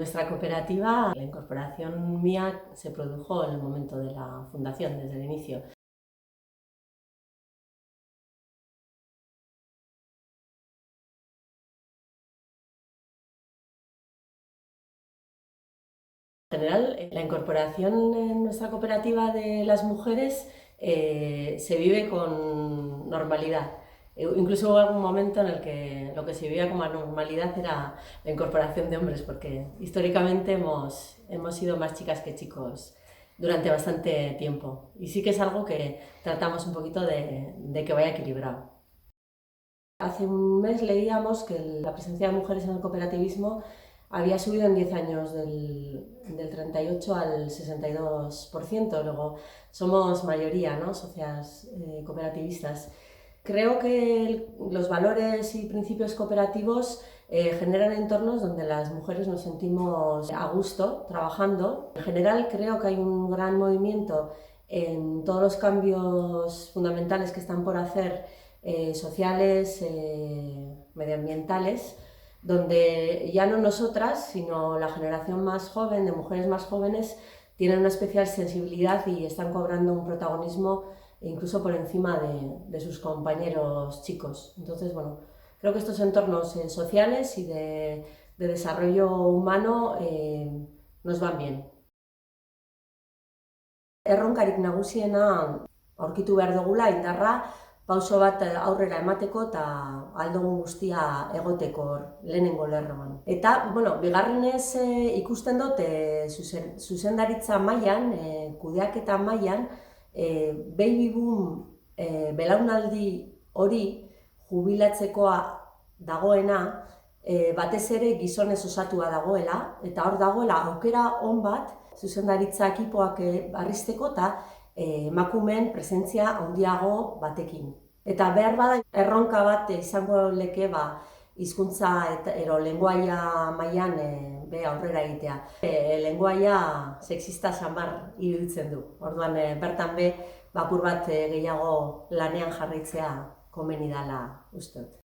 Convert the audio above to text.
Nuestra cooperativa, la incorporación mía se produjo en el momento de la fundación, desde el inicio. En general, la incorporación en nuestra cooperativa de las mujeres se vive con normalidad. Incluso hubo algún momento en el que lo que se vivía como normalidad era la incorporación de hombres, porque históricamente hemos sido más chicas que chicos durante bastante tiempo. Y sí que es algo que tratamos un poquito de que vaya equilibrado. Hace un mes leíamos que la presencia de mujeres en el cooperativismo había subido en 10 años del 38 al 62%. Luego somos mayoría, ¿no?, socias cooperativistas. Creo que los valores y principios cooperativos generan entornos donde las mujeres nos sentimos a gusto trabajando. En general creo que hay un gran movimiento en todos los cambios fundamentales que están por hacer, sociales, medioambientales, donde ya no nosotras, sino la generación más joven, de mujeres más jóvenes, tienen una especial sensibilidad y están cobrando un protagonismo incluso por encima de sus compañeros chicos. Entonces, bueno, creo que estos entornos sociales y de desarrollo humano nos van bien. Erronkarik nagusiena aurkitu behar dugula indarra pauso bat aurrera emateko eta ahal dugun guztia egoteko lehenengo lerroan. Eta, bueno, bigarrenez ikusten dut zuzendaritza mailan, kudeaketa mailan, baby boom belaunaldi hori jubilatzekoa dagoena, batez ere gizonez osatua dagoela, eta hor dagoela aukera on bat zuzendaritza ekipoak barrizteko eta emakumeen presentzia handiago batekin. Eta behar bada erronka bat izango leke hizkuntza eta lengoaia mailan aurrera egitea. Lengoaia sexista samar iruditzen du. Orduan bertan apur bat gehiago lanean jarraitzea komeni dela uste dut.